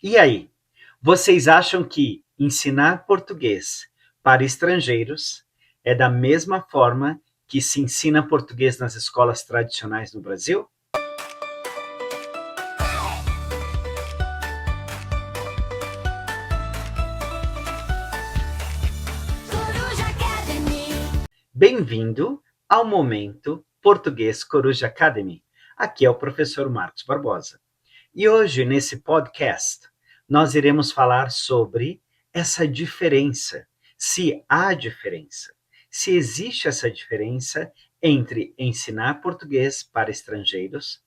E aí, vocês acham que ensinar português para estrangeiros é da mesma forma que se ensina português nas escolas tradicionais no Brasil? Coruja Academy. Bem-vindo ao Momento Português Coruja Academy. Aqui é o professor Marcos Barbosa. E hoje, nesse podcast, nós iremos falar sobre essa diferença, se há diferença, se existe essa diferença entre ensinar português para estrangeiros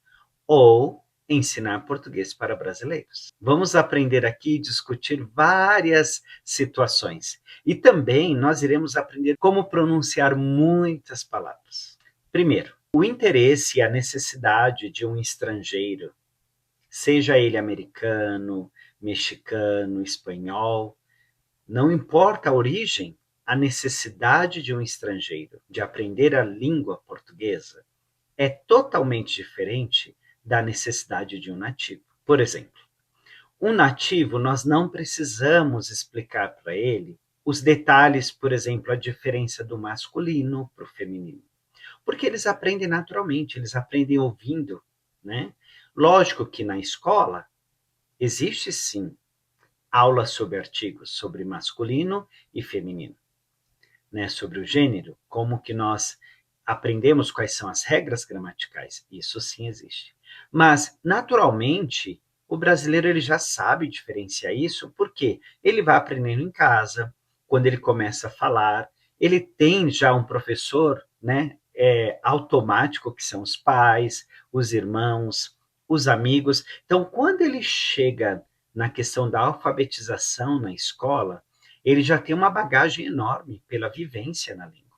ou ensinar português para brasileiros. Vamos aprender aqui e discutir várias situações. E também nós iremos aprender como pronunciar muitas palavras. Primeiro, o interesse e a necessidade de um estrangeiro, seja ele americano, mexicano, espanhol, não importa a origem, a necessidade de um estrangeiro de aprender a língua portuguesa é totalmente diferente da necessidade de um nativo. Por exemplo, um nativo, nós não precisamos explicar para ele os detalhes, por exemplo, a diferença do masculino para o feminino, porque eles aprendem naturalmente, eles aprendem ouvindo, né? Lógico que na escola existe sim aulas sobre artigos sobre masculino e feminino, né? Sobre o gênero, como que nós aprendemos quais são as regras gramaticais. Isso sim existe. Mas, naturalmente, o brasileiro ele já sabe diferenciar isso, porque ele vai aprendendo em casa, quando ele começa a falar, ele tem já um professor, né, automático, que são os pais, os irmãos, os amigos. Então, quando ele chega na questão da alfabetização na escola, ele já tem uma bagagem enorme pela vivência na língua.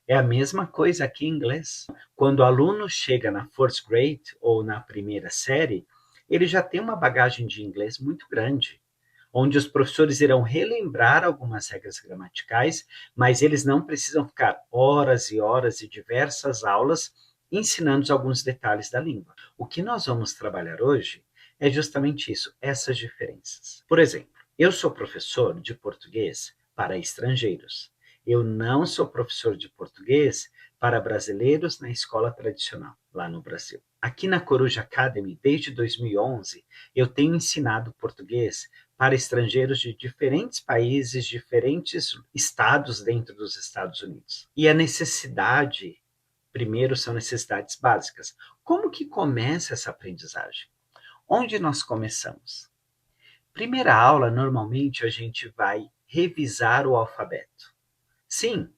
É a mesma coisa aqui em inglês. Quando o aluno chega na first grade ou na primeira série, ele já tem uma bagagem de inglês muito grande, onde os professores irão relembrar algumas regras gramaticais, mas eles não precisam ficar horas e horas e diversas aulas ensinando alguns detalhes da língua. O que nós vamos trabalhar hoje é justamente isso, essas diferenças. Por exemplo, eu sou professor de português para estrangeiros. Eu não sou professor de português para brasileiros na escola tradicional, lá no Brasil. Aqui na Coruja Academy, desde 2011, eu tenho ensinado português para estrangeiros de diferentes países, diferentes estados dentro dos Estados Unidos. E a necessidade, primeiro, são necessidades básicas. Como que começa essa aprendizagem? Onde nós começamos? Primeira aula, normalmente, a gente vai revisar o alfabeto. Sim,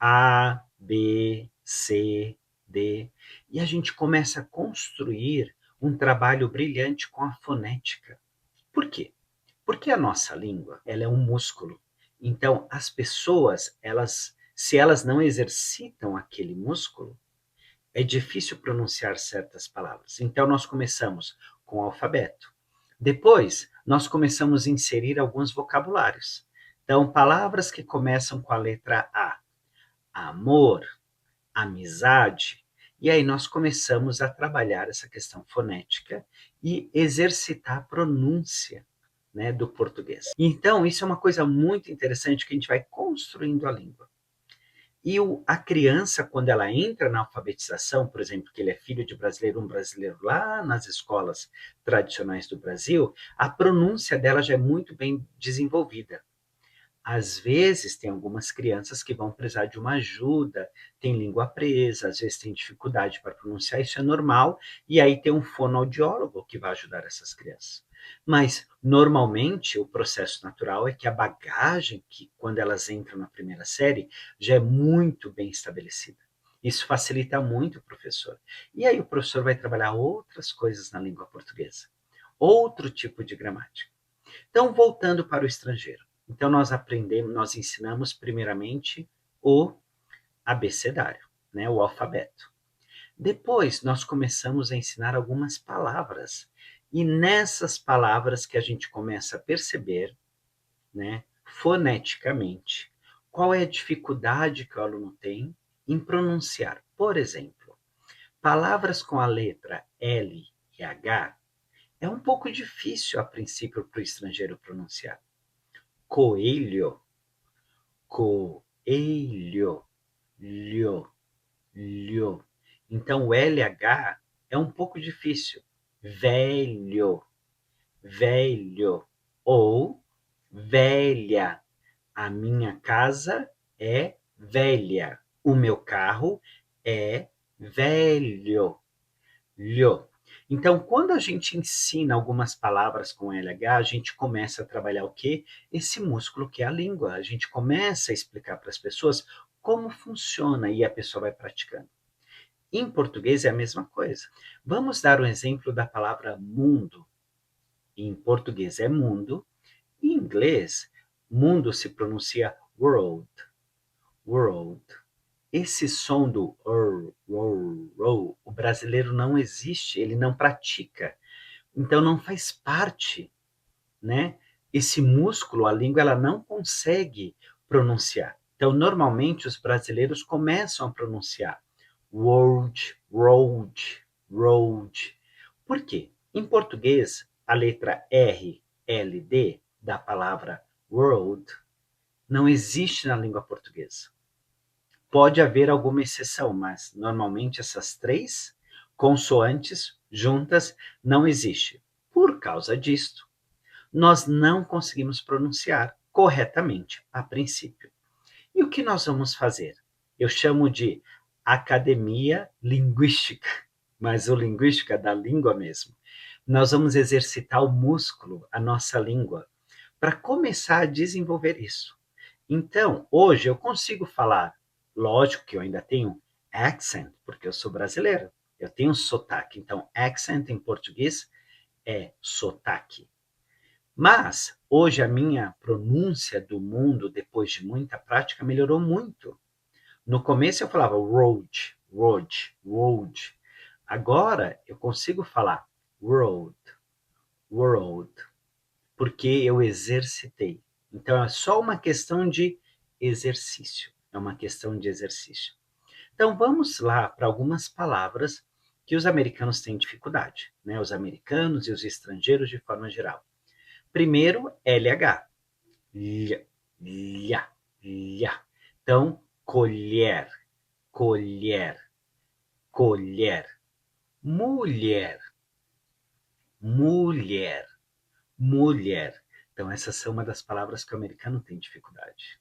A, B, C, D. E a gente começa a construir um trabalho brilhante com a fonética. Por quê? Porque a nossa língua, ela é um músculo. Então, as pessoas, se elas não exercitam aquele músculo, é difícil pronunciar certas palavras. Então, nós começamos com o alfabeto. Depois, nós começamos a inserir alguns vocabulários. Então, palavras que começam com a letra A. Amor, amizade. E aí nós começamos a trabalhar essa questão fonética e exercitar a pronúncia, né, do português. Então, isso é uma coisa muito interessante que a gente vai construindo a língua. E a criança, quando ela entra na alfabetização, por exemplo, que ele é filho de brasileiro, um brasileiro lá nas escolas tradicionais do Brasil, a pronúncia dela já é muito bem desenvolvida. Às vezes, tem algumas crianças que vão precisar de uma ajuda, tem língua presa, às vezes tem dificuldade para pronunciar, isso é normal, e aí tem um fonoaudiólogo que vai ajudar essas crianças. Mas, normalmente, o processo natural é que a bagagem, que quando elas entram na primeira série, já é muito bem estabelecida. Isso facilita muito o professor. E aí o professor vai trabalhar outras coisas na língua portuguesa, outro tipo de gramática. Então, voltando para o estrangeiro. Então, nós ensinamos primeiramente o abecedário, né, o alfabeto. Depois, nós começamos a ensinar algumas palavras. E nessas palavras que a gente começa a perceber, né, foneticamente, qual é a dificuldade que o aluno tem em pronunciar. Por exemplo, palavras com a letra L e H, É um pouco difícil a princípio para o estrangeiro pronunciar. Coelho, coelho, lho, lho. Então o LH é um pouco difícil. Velho, velho ou velha. A minha casa é velha. O meu carro é velho. Lho. Então, quando a gente ensina algumas palavras com LH, a gente começa a trabalhar o quê? Esse músculo que é a língua. A gente começa a explicar para as pessoas como funciona e a pessoa vai praticando. Em português é a mesma coisa. Vamos dar um exemplo da palavra mundo. Em português é mundo. Em inglês, mundo se pronuncia world. World. Esse som do o brasileiro não existe, ele não pratica. Então não faz parte, né? Esse músculo, a língua, ela não consegue pronunciar. Então, normalmente, os brasileiros começam a pronunciar world, road, road. Por quê? Em português, a letra R, L, D da palavra world não existe na língua portuguesa. Pode haver alguma exceção, mas normalmente essas três consoantes juntas não existe. Por causa disto, nós não conseguimos pronunciar corretamente a princípio. E o que nós vamos fazer? Eu chamo de academia linguística, mas o linguística é da língua mesmo. Nós vamos exercitar o músculo, a nossa língua, para começar a desenvolver isso. Então, hoje eu consigo falar, lógico que eu ainda tenho accent, porque eu sou brasileiro, eu tenho sotaque. Então, accent em português é sotaque. Mas, hoje a minha pronúncia do mundo, depois de muita prática, melhorou muito. No começo eu falava road, road, road. Agora eu consigo falar world, world, porque eu exercitei. Então é só uma questão de exercício. É uma questão de exercício. Então vamos lá para algumas palavras que os americanos têm dificuldade, né? Os americanos e os estrangeiros de forma geral. Primeiro, LH. Lha, lha, lha. Então, colher, colher, colher. Mulher, mulher, mulher. Então, essas são uma das palavras que o americano tem dificuldade.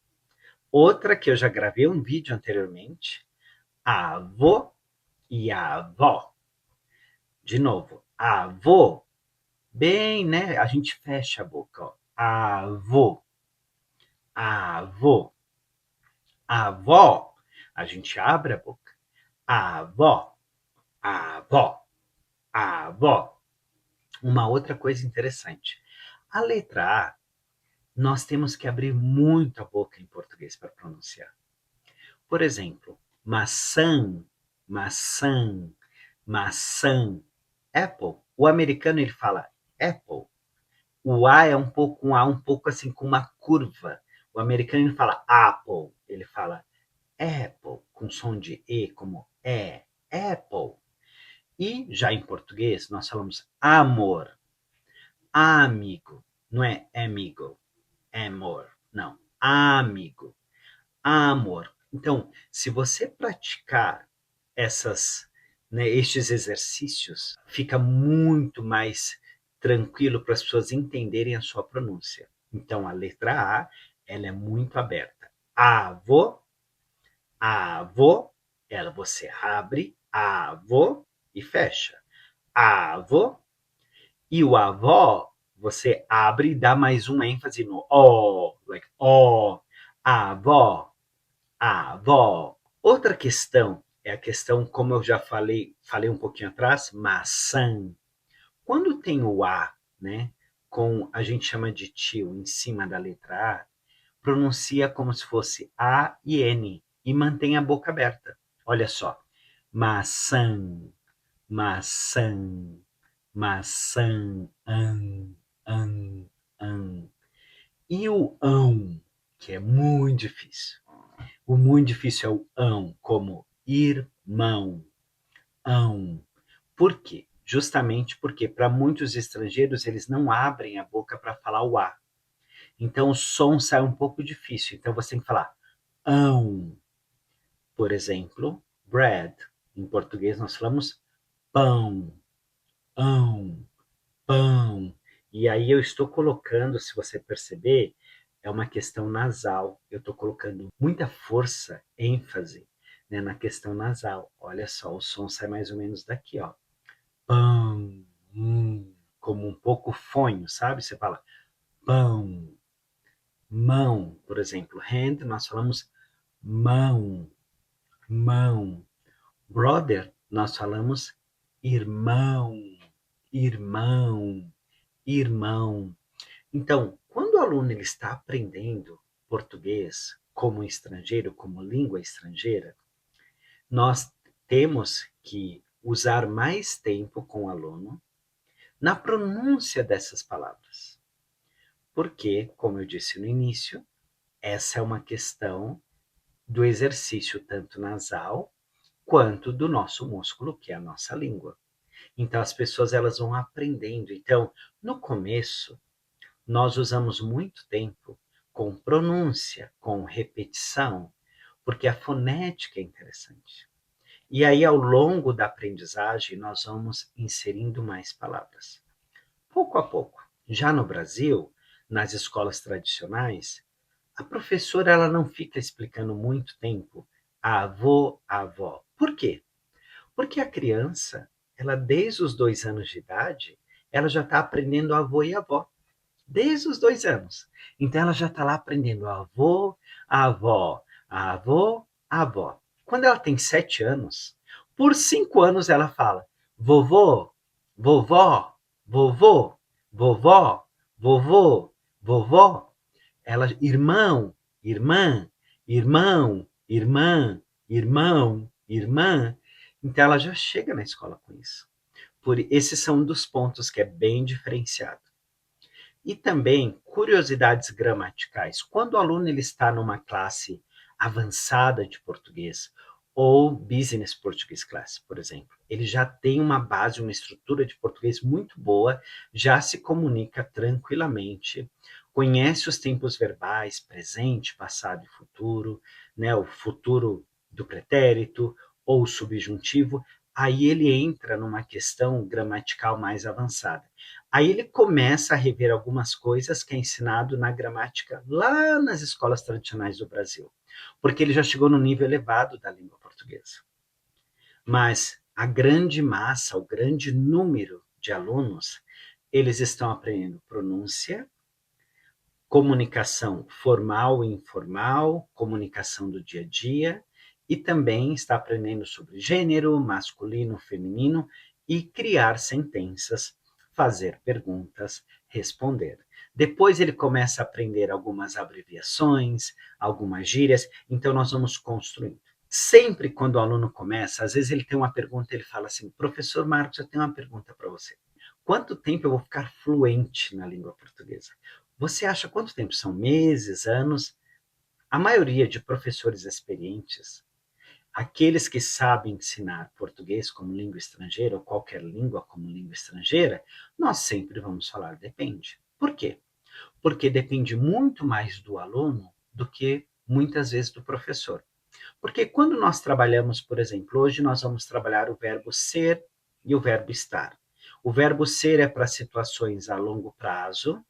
Outra que eu já gravei um vídeo anteriormente, avô e avó. De novo, avô, bem, né? A gente fecha a boca, ó. Avô, avô, avó, a gente abre a boca. Avó, avó, avó. Uma outra coisa interessante. A letra A, nós temos que abrir muito a boca em português para pronunciar. Por exemplo, maçã, maçã, maçã. Apple. O americano ele fala apple. O A é um A um pouco assim com uma curva. O americano ele fala apple, ele fala apple com som de e como é, apple. E já em português nós falamos amor, amigo, não é amigo, amor, não, amigo, amor. Então, se você praticar essas, né, estes exercícios, fica muito mais tranquilo para as pessoas entenderem a sua pronúncia. Então, a letra A, ela é muito aberta. Avô, avô, ela você abre, avô e fecha. Avô e o avó, você abre e dá mais um ênfase no ó, like ó, avó, avó. Outra questão é a questão, como eu já falei um pouquinho atrás, maçã. Quando tem o A, né, com a gente chama de tio em cima da letra A, pronuncia como se fosse A e N e mantém a boca aberta. Olha só. Maçã, maçã, maçã, an, an. E o ão, que é muito difícil. O muito difícil é o ão, como irmão, ão. Por quê? justamente porque para muitos estrangeiros eles não abrem a boca para falar o A. Então o som sai um pouco difícil. Então você tem que falar ão. Por exemplo, bread. Em português nós falamos pão, ão, pão. E aí eu estou colocando, se você perceber, é uma questão nasal. Eu estou colocando muita força, ênfase, né, na questão nasal. Olha só, o som sai mais ou menos daqui, ó. Pão, como um pouco fonho, sabe? Você fala pão, mão, por exemplo, hand, nós falamos mão, mão. Brother, nós falamos irmão, irmão, irmão. Então, quando o aluno ele está aprendendo português como estrangeiro, como língua estrangeira, nós temos que usar mais tempo com o aluno na pronúncia dessas palavras. Porque, como eu disse no início, essa é uma questão do exercício tanto nasal quanto do nosso músculo, que é a nossa língua. Então as pessoas elas vão aprendendo. Então, no começo, nós usamos muito tempo com pronúncia, com repetição, porque a fonética é interessante. E aí, ao longo da aprendizagem, nós vamos inserindo mais palavras. Pouco a pouco. Já no Brasil, nas escolas tradicionais, a professora ela não fica explicando muito tempo a avô, a avó. Por quê? Porque a criança, ela desde os 2 anos de idade, ela já está aprendendo avô e avó. Desde os 2 anos. Então ela já está lá aprendendo avô, avó, avô, avó. Quando ela tem 7 anos, por 5 anos ela fala vovô, vovó, vovô, vovó, vovô, vovó. Ela, irmão, irmã, irmão, irmã, irmão, irmã. Então ela já chega na escola com isso. Esses são um dos pontos que é bem diferenciado. E também curiosidades gramaticais. Quando o aluno ele está numa classe avançada de português ou business português class, por exemplo, ele já tem uma base, uma estrutura de português muito boa, já se comunica tranquilamente, conhece os tempos verbais, presente, passado e futuro, né, o futuro do pretérito ou subjuntivo, aí ele entra numa questão gramatical mais avançada. Aí ele começa a rever algumas coisas que é ensinado na gramática lá nas escolas tradicionais do Brasil, porque ele já chegou no nível elevado da língua portuguesa. Mas a grande massa, o grande número de alunos, eles estão aprendendo pronúncia, comunicação formal e informal, comunicação do dia a dia, e também está aprendendo sobre gênero, masculino, feminino e criar sentenças, fazer perguntas, responder. Depois ele começa a aprender algumas abreviações, algumas gírias, então nós vamos construindo. Sempre quando o aluno começa, às vezes ele tem uma pergunta, ele fala assim, professor Marcos, eu tenho uma pergunta para você. Quanto tempo eu vou ficar fluente na língua portuguesa? Você acha quanto tempo? São meses, anos? A maioria de professores experientes, aqueles que sabem ensinar português como língua estrangeira ou qualquer língua como língua estrangeira, nós sempre vamos falar depende. Por quê? Porque depende muito mais do aluno do que muitas vezes do professor. Porque quando nós trabalhamos, por exemplo, hoje nós vamos trabalhar o verbo ser e o verbo estar. O verbo ser é para situações a longo prazo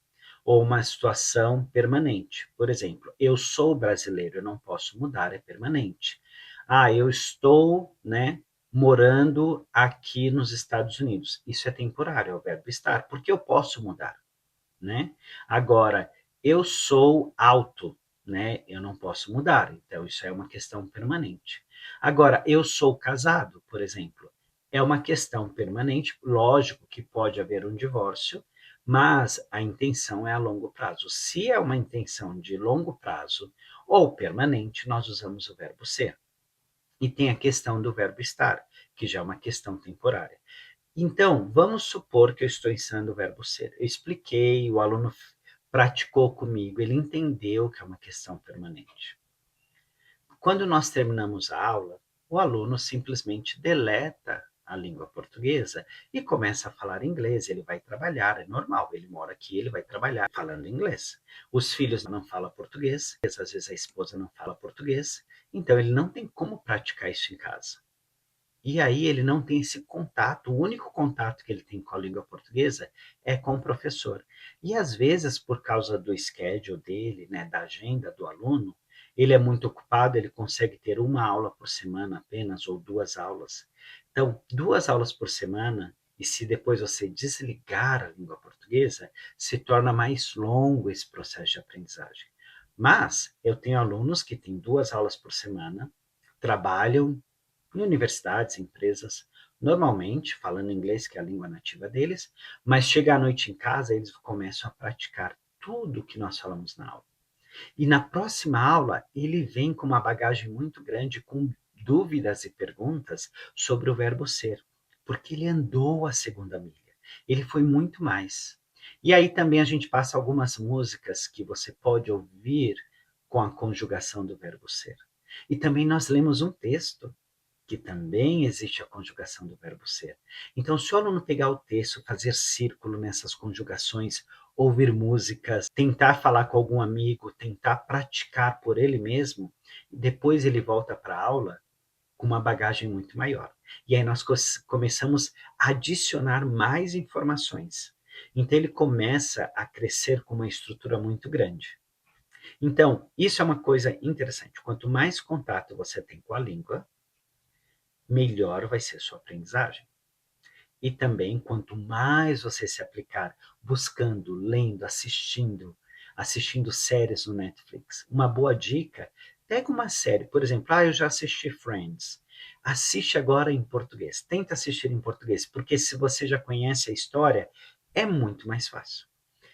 ou uma situação permanente. Por exemplo, eu sou brasileiro, eu não posso mudar, é permanente. Ah, eu estou, né, morando aqui nos Estados Unidos. Isso é temporário, é o verbo estar, porque eu posso mudar, né? Agora, eu sou alto, né? Eu não posso mudar, então isso é uma questão permanente. Agora, eu sou casado, por exemplo, é uma questão permanente, lógico que pode haver um divórcio, mas a intenção é a longo prazo. Se é uma intenção de longo prazo ou permanente, nós usamos o verbo ser. E tem a questão do verbo estar, que já é uma questão temporária. Então, vamos supor que eu estou ensinando o verbo ser. Eu expliquei, o aluno praticou comigo, ele entendeu que é uma questão permanente. Quando nós terminamos a aula, o aluno simplesmente deleta a língua portuguesa e começa a falar inglês. Ele vai trabalhar, é normal, ele mora aqui, ele vai trabalhar falando inglês. Os filhos não falam português, às vezes a esposa não fala português, então ele não tem como praticar isso em casa. E aí ele não tem esse contato, o único contato que ele tem com a língua portuguesa é com o professor. E às vezes, por causa do schedule dele, né, da agenda do aluno, ele é muito ocupado, ele consegue ter uma aula por semana apenas, ou duas aulas. Então, duas aulas por semana, e se depois você desligar a língua portuguesa, se torna mais longo esse processo de aprendizagem. Mas eu tenho alunos que têm duas aulas por semana, trabalham em universidades, empresas, normalmente falando inglês, que é a língua nativa deles, mas chega à noite em casa, eles começam a praticar tudo o que nós falamos na aula. E na próxima aula, ele vem com uma bagagem muito grande, com dúvidas e perguntas sobre o verbo ser, porque ele andou a segunda milha. Ele foi muito mais. E aí também a gente passa algumas músicas que você pode ouvir com a conjugação do verbo ser. E também nós lemos um texto que também existe a conjugação do verbo ser. Então, se o aluno pegar o texto, fazer círculo nessas conjugações, ouvir músicas, tentar falar com algum amigo, tentar praticar por ele mesmo, depois ele volta para a aula com uma bagagem muito maior. E aí nós começamos a adicionar mais informações. Então, ele começa a crescer com uma estrutura muito grande. Então, isso é uma coisa interessante. Quanto mais contato você tem com a língua, melhor vai ser a sua aprendizagem. E também, quanto mais você se aplicar buscando, lendo, assistindo séries no Netflix. Uma boa dica, pega uma série, por exemplo, eu já assisti Friends. Assiste agora em português. Tenta assistir em português, porque se você já conhece a história, é muito mais fácil.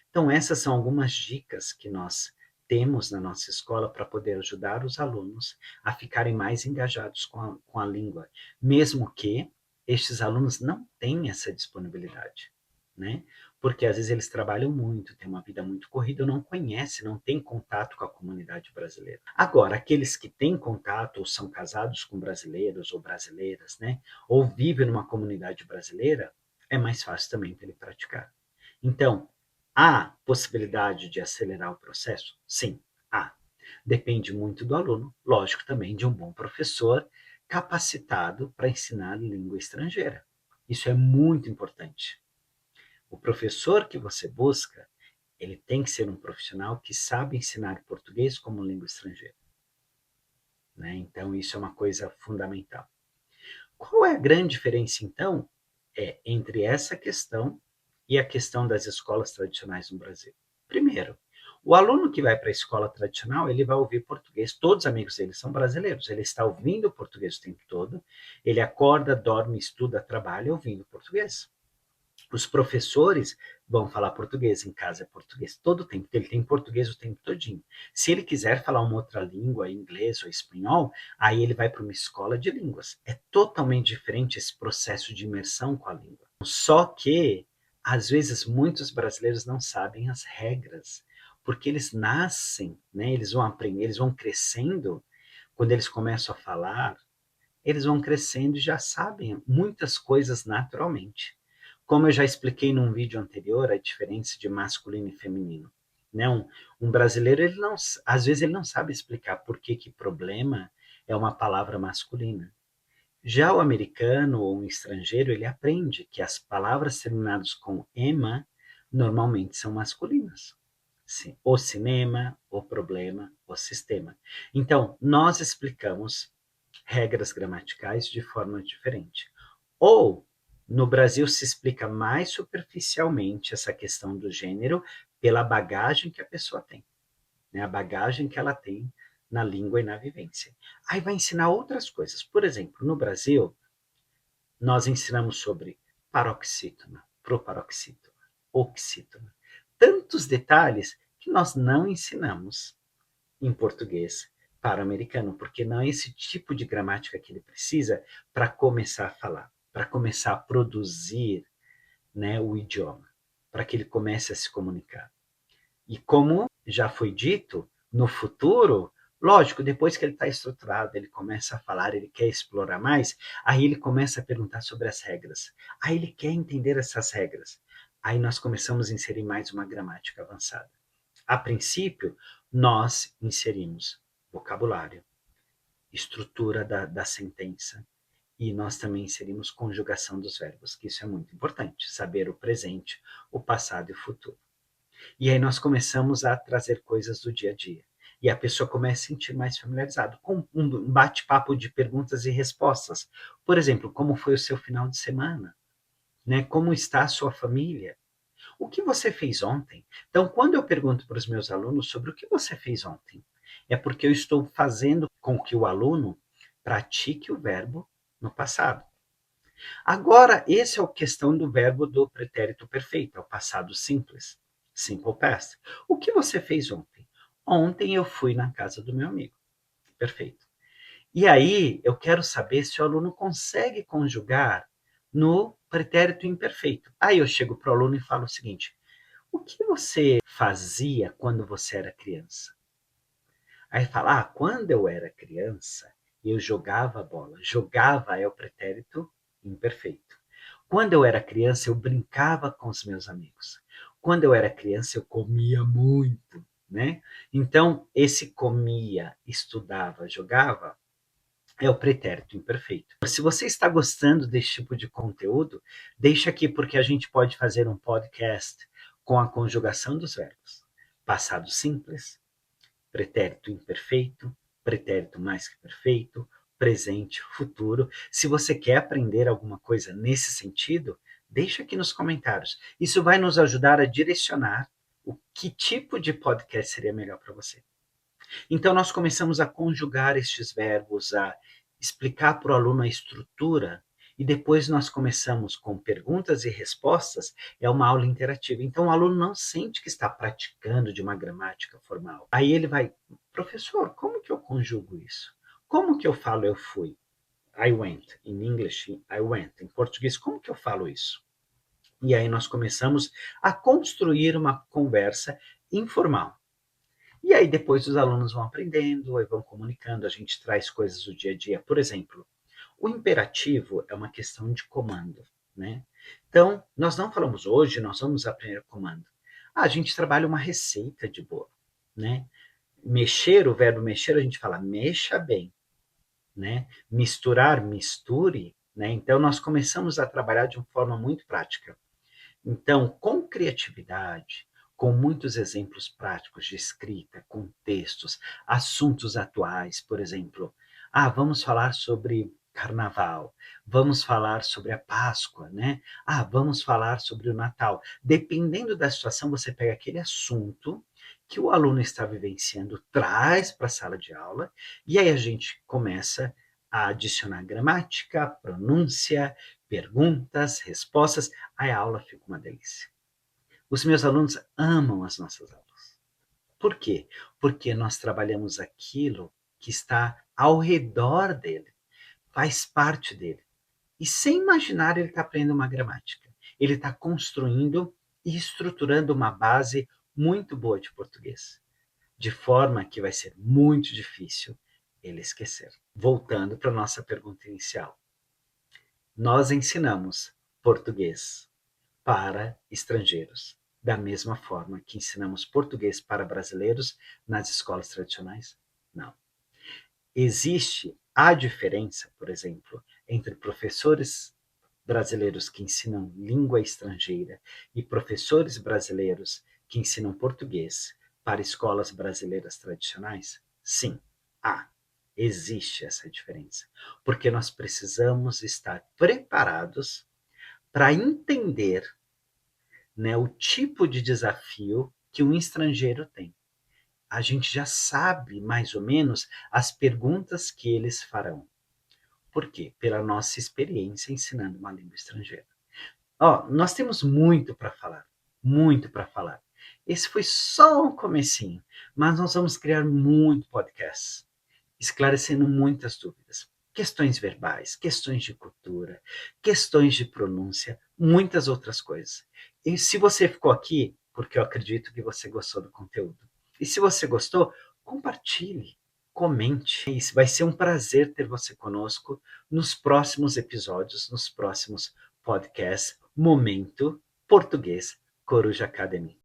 Então, essas são algumas dicas que nós temos na nossa escola para poder ajudar os alunos a ficarem mais engajados com a língua, mesmo que estes alunos não tenham essa disponibilidade, né? Porque às vezes eles trabalham muito, têm uma vida muito corrida, não conhecem, não têm contato com a comunidade brasileira. Agora, aqueles que têm contato ou são casados com brasileiros ou brasileiras, né? Ou vivem numa comunidade brasileira, é mais fácil também para ele praticar. Então, há possibilidade de acelerar o processo? Sim, há. Depende muito do aluno, lógico, também de um bom professor capacitado para ensinar língua estrangeira. Isso é muito importante. O professor que você busca, ele tem que ser um profissional que sabe ensinar português como língua estrangeira. Né? Então, isso é uma coisa fundamental. Qual é a grande diferença, então, entre essa questão e a questão das escolas tradicionais no Brasil? Primeiro, o aluno que vai para a escola tradicional, ele vai ouvir português, todos os amigos dele são brasileiros, ele está ouvindo português o tempo todo, ele acorda, dorme, estuda, trabalha ouvindo português. Os professores vão falar português, em casa é português todo o tempo, ele tem português o tempo todinho. Se ele quiser falar uma outra língua, inglês ou espanhol, aí ele vai para uma escola de línguas. É totalmente diferente esse processo de imersão com a língua. Só que, às vezes, muitos brasileiros não sabem as regras, porque eles nascem, né? Eles vão aprendendo, eles vão crescendo, quando eles começam a falar, eles vão crescendo e já sabem muitas coisas naturalmente. Como eu já expliquei num vídeo anterior, a diferença de masculino e feminino. Né? Um brasileiro, ele não, às vezes, ele não sabe explicar por que problema é uma palavra masculina. Já o americano ou um estrangeiro, ele aprende que as palavras terminadas com ema normalmente são masculinas. Sim, o cinema, o problema, o sistema. Então, nós explicamos regras gramaticais de forma diferente. Ou, no Brasil, se explica mais superficialmente essa questão do gênero pela bagagem que a pessoa tem, né? A bagagem que ela tem na língua e na vivência. Aí vai ensinar outras coisas. Por exemplo, no Brasil, nós ensinamos sobre paroxítona, proparoxítona, oxítona. Tantos detalhes que nós não ensinamos em português para o americano, porque não é esse tipo de gramática que ele precisa para começar a falar, para começar a produzir, né, o idioma, para que ele comece a se comunicar. E como já foi dito, no futuro, Lógico, depois que ele está estruturado, ele começa a falar, ele quer explorar mais, aí ele começa a perguntar sobre as regras. Aí ele quer entender essas regras. Aí nós começamos a inserir mais uma gramática avançada. A princípio, nós inserimos vocabulário, estrutura da sentença, e nós também inserimos conjugação dos verbos, que isso é muito importante, saber o presente, o passado e o futuro. E aí nós começamos a trazer coisas do dia a dia. E a pessoa começa a se sentir mais familiarizado com um bate-papo de perguntas e respostas. Por exemplo, como foi o seu final de semana? Né? Como está a sua família? O que você fez ontem? Então, quando eu pergunto para os meus alunos sobre o que você fez ontem, é porque eu estou fazendo com que o aluno pratique o verbo no passado. Agora, esse é a questão do verbo do pretérito perfeito, é o passado simples, simple past. O que você fez ontem? Ontem eu fui na casa do meu amigo. Perfeito. E aí, eu quero saber se o aluno consegue conjugar no pretérito imperfeito. Aí eu chego para o aluno e falo o seguinte: o que você fazia quando você era criança? Aí fala, quando eu era criança, eu jogava bola. Jogava é o pretérito imperfeito. Quando eu era criança, eu brincava com os meus amigos. Quando eu era criança, eu comia muito, né? Então, esse comia, estudava, jogava, é o pretérito imperfeito. Se você está gostando desse tipo de conteúdo, deixa aqui porque a gente pode fazer um podcast com a conjugação dos verbos. Passado simples, pretérito imperfeito, pretérito mais que perfeito, presente, futuro. Se você quer aprender alguma coisa nesse sentido, deixa aqui nos comentários. Isso vai nos ajudar a direcionar o que tipo de podcast seria melhor para você. Então, nós começamos a conjugar estes verbos, a explicar para o aluno a estrutura, e depois nós começamos com perguntas e respostas, é uma aula interativa. Então, o aluno não sente que está praticando de uma gramática formal. Aí ele vai, professor, como que eu conjugo isso? Como que eu falo eu fui? I went. In English, I went. Em português, como que eu falo isso? E aí nós começamos a construir uma conversa informal. E aí depois os alunos vão aprendendo, aí vão comunicando, a gente traz coisas do dia a dia. Por exemplo, o imperativo é uma questão de comando, né? Então, nós não falamos hoje, nós vamos aprender comando. A gente trabalha uma receita de bolo, né? Mexer, o verbo mexer, a gente fala mexa bem, né? Misturar, misture, né? Então, nós começamos a trabalhar de uma forma muito prática. Então, com criatividade, com muitos exemplos práticos de escrita, contextos, assuntos atuais, por exemplo, vamos falar sobre carnaval, vamos falar sobre a Páscoa, né? Vamos falar sobre o Natal. Dependendo da situação, você pega aquele assunto que o aluno está vivenciando, traz para a sala de aula, e aí a gente começa a adicionar gramática, pronúncia, perguntas, respostas, aí a aula fica uma delícia. Os meus alunos amam as nossas aulas. Por quê? Porque nós trabalhamos aquilo que está ao redor dele, faz parte dele. E sem imaginar, ele está aprendendo uma gramática. Ele está construindo e estruturando uma base muito boa de português, de forma que vai ser muito difícil ele esquecer. Voltando para a nossa pergunta inicial. Nós ensinamos português para estrangeiros, da mesma forma que ensinamos português para brasileiros nas escolas tradicionais? Não. Existe a diferença, por exemplo, entre professores brasileiros que ensinam língua estrangeira e professores brasileiros que ensinam português para escolas brasileiras tradicionais? Sim, há. Existe essa diferença, porque nós precisamos estar preparados para entender, né, o tipo de desafio que um estrangeiro tem. A gente já sabe mais ou menos as perguntas que eles farão. Por quê? Pela nossa experiência ensinando uma língua estrangeira. Nós temos muito para falar, muito para falar. Esse foi só um comecinho, mas nós vamos criar muito podcast, esclarecendo muitas dúvidas. Questões verbais, questões de cultura, questões de pronúncia, muitas outras coisas. E se você ficou aqui, porque eu acredito que você gostou do conteúdo. E se você gostou, compartilhe. comente. Vai ser um prazer ter você conosco nos próximos episódios, nos próximos podcasts. Momento Português Coruja Academy.